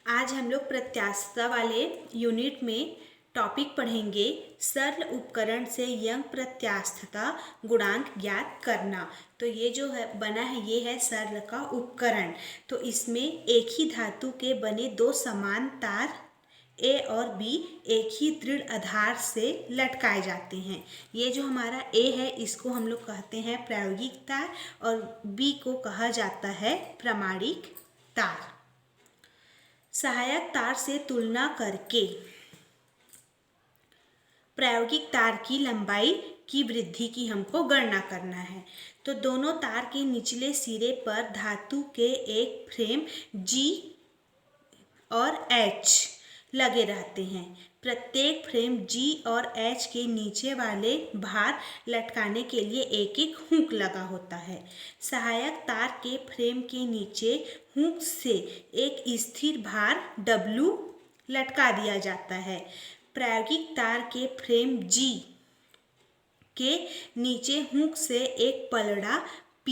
आज हम लोग प्रत्यास्थता वाले यूनिट में टॉपिक पढ़ेंगे सरल उपकरण से यंग प्रत्यास्थता गुणांक ज्ञात करना। तो ये जो है बना है ये है सरल का उपकरण। तो इसमें एक ही धातु के बने दो समान तार ए और बी एक ही दृढ़ आधार से लटकाए जाते हैं। ये जो हमारा ए है इसको हम लोग कहते हैं प्रायोगिक तार और बी को कहा जाता है प्रामाणिक तार। सहायक तार से तुलना करके प्रायोगिक तार की लंबाई की वृद्धि की हमको गणना करना है। तो दोनों तार के निचले सिरे पर धातु के एक फ्रेम G और H लगे रहते हैं। प्रत्येक फ्रेम G और H के नीचे वाले भार लटकाने के लिए एक एक हुक लगा होता है। सहायक तार के फ्रेम के नीचे हुक से एक स्थिर भार W लटका दिया जाता है। प्रायोगिक तार के फ्रेम G के नीचे हुक से एक पलड़ा P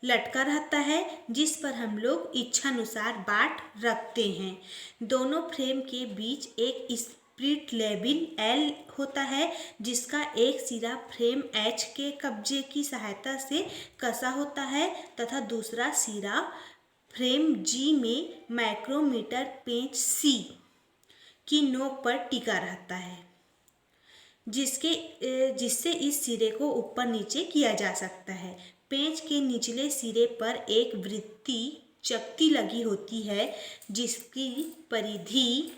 लटका रहता है जिस पर हम लोग इच्छानुसार बाट रखते हैं। दोनों फ्रेम के बीच एक स्पिरिट लेवल L होता है जिसका एक सिरा फ्रेम H के कब्जे की सहायता से कसा होता है तथा दूसरा सिरा फ्रेम G में माइक्रोमीटर पेंच C की नोक पर टिका रहता है जिससे इस सिरे को ऊपर नीचे किया जा सकता है। पेंच के निचले सिरे पर एक वृत्तीय चकती लगी होती है जिसकी परिधि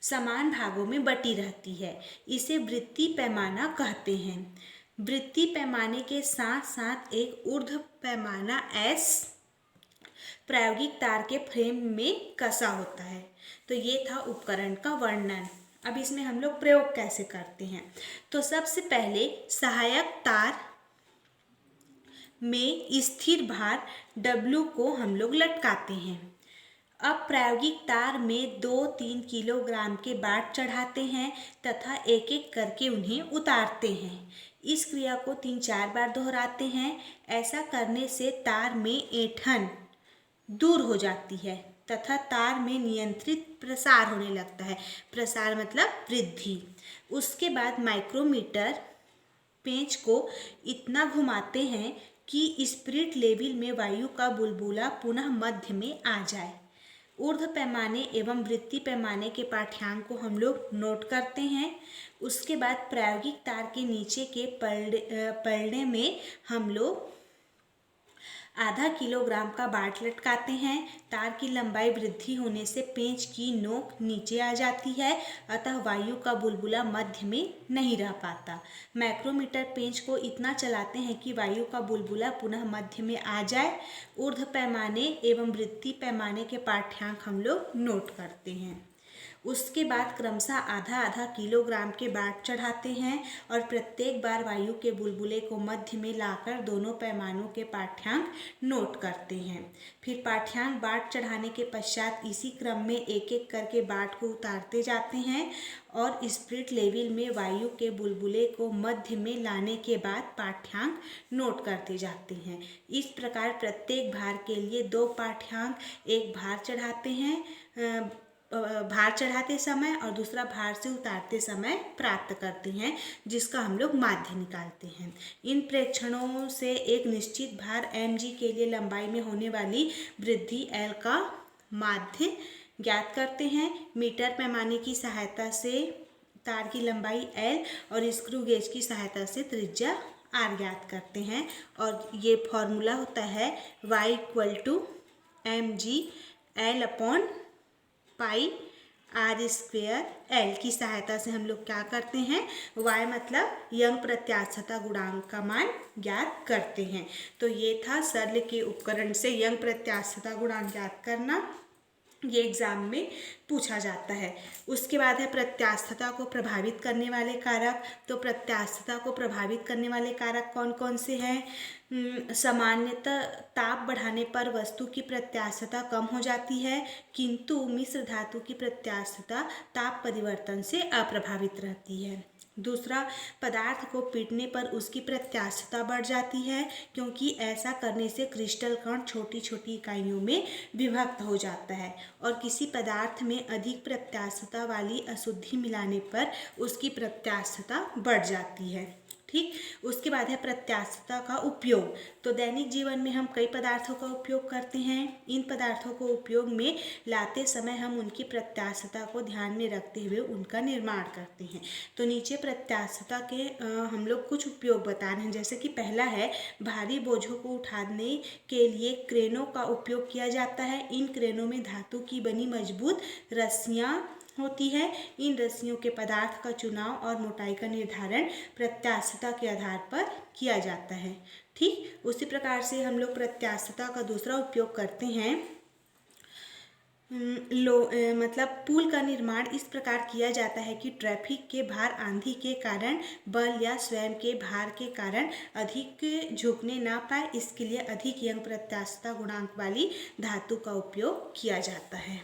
समान भागों में बटी रहती है। इसे वृत्तीय पैमाना कहते हैं। वृत्तीय पैमाने के साथ साथ एक ऊर्ध्व पैमाना S प्रायोगिक तार के फ्रेम में कसा होता है। तो ये था उपकरण का वर्णन। अब इसमें हम लोग प्रयोग कैसे करते हैं। तो सबसे पहले सहायक तार में स्थिर भार W को हम लोग लटकाते हैं। अब प्रायोगिक तार में 2-3 किलोग्राम के बाट चढ़ाते हैं तथा एक एक करके उन्हें उतारते हैं। इस क्रिया को 3-4 बार दोहराते हैं। ऐसा करने से तार में ऐंठन दूर हो जाती है तथा तार में नियंत्रित प्रसार होने लगता है। प्रसार मतलब वृद्धि। उसके बाद माइक्रोमीटर पेंच को इतना घुमाते हैं कि स्पिरिट लेवल में वायु का बुलबुला पुनः मध्य में आ जाए। ऊर्ध्व पैमाने एवं वृत्तीय पैमाने के पाठ्यांक को हम लोग नोट करते हैं। उसके बाद प्रायोगिक तार के नीचे के पलड़े में हम लोग आधा किलोग्राम का बाट लटकाते हैं। तार की लंबाई वृद्धि होने से पेंच की नोक नीचे आ जाती है अतः वायु का बुलबुला मध्य में नहीं रह पाता। माइक्रोमीटर पेंच को इतना चलाते हैं कि वायु का बुलबुला पुनः मध्य में आ जाए। ऊर्ध्व पैमाने एवं वृत्तीय पैमाने के पाठ्यांक हम लोग नोट करते हैं। उसके बाद क्रमशः आधा किलोग्राम के बाट चढ़ाते हैं और प्रत्येक बार वायु के बुलबुले को मध्य में लाकर दोनों पैमानों के पाठ्यांक नोट करते हैं। फिर पाठ्यांक बाट चढ़ाने के पश्चात इसी क्रम में एक एक करके बाट को उतारते जाते हैं और स्पिरिट लेवल में वायु के बुलबुले को मध्य में लाने के बाद पाठ्यांक नोट करते जाते हैं। इस प्रकार प्रत्येक भार के लिए 2 पाठ्यांक, एक भार चढ़ाते हैं भार चढ़ाते समय और दूसरा भार से उतारते समय प्राप्त करते हैं जिसका हम लोग माध्य निकालते हैं। इन प्रेक्षणों से एक निश्चित भार mg के लिए लंबाई में होने वाली वृद्धि L का माध्य ज्ञात करते हैं। मीटर पैमाने की सहायता से तार की लंबाई L और स्क्रू गेज की सहायता से त्रिज्या R ज्ञात करते हैं और ये फॉर्मूला होता है y = mg L/π r² L की सहायता से हम लोग क्या करते हैं y मतलब यंग प्रत्यास्थता गुणांक का मान ज्ञात करते हैं। तो ये था सरल के उपकरण से यंग प्रत्यास्थता गुणांक ज्ञात करना। ये एग्जाम में पूछा जाता है। उसके बाद है प्रत्यास्थता को प्रभावित करने वाले कारक। तो प्रत्यास्थता को प्रभावित करने वाले कारक कौन कौन से हैं। सामान्यतः ताप बढ़ाने पर वस्तु की प्रत्यास्थता कम हो जाती है किंतु मिश्र धातु की प्रत्यास्थता ताप परिवर्तन से अप्रभावित रहती है। दूसरा, पदार्थ को पीटने पर उसकी प्रत्यास्थता बढ़ जाती है, क्योंकि ऐसा करने से क्रिस्टल कण छोटी छोटी इकाइयों में विभक्त हो जाता है और किसी पदार्थ में अधिक प्रत्यास्थता वाली अशुद्धि मिलाने पर उसकी प्रत्यास्थता बढ़ जाती है। ठीक, उसके बाद है प्रत्यास्थता का उपयोग। तो दैनिक जीवन में हम कई पदार्थों का उपयोग करते हैं। इन पदार्थों को उपयोग में लाते समय हम उनकी प्रत्यास्थता को ध्यान में रखते हुए उनका निर्माण करते हैं। तो नीचे प्रत्यास्थता के हम लोग कुछ उपयोग बता रहे हैं, जैसे कि पहला है, भारी बोझों को उठाने के लिए क्रेनों का उपयोग किया जाता है। इन क्रेनों में धातु की बनी मजबूत रस्सियाँ होती है। इन रस्सियों के पदार्थ का चुनाव और मोटाई का निर्धारण प्रत्यास्थता के आधार पर किया जाता है। ठीक, उसी प्रकार से हम लोग प्रत्यास्थता का दूसरा उपयोग करते हैं। मतलब पुल का निर्माण इस प्रकार किया जाता है कि ट्रैफिक के भार आंधी के कारण बल या स्वयं के भार के कारण अधिक झुकने ना पाए, इसके लिए अधिक यंग प्रत्यास्थता गुणांक वाली धातु का उपयोग किया जाता है।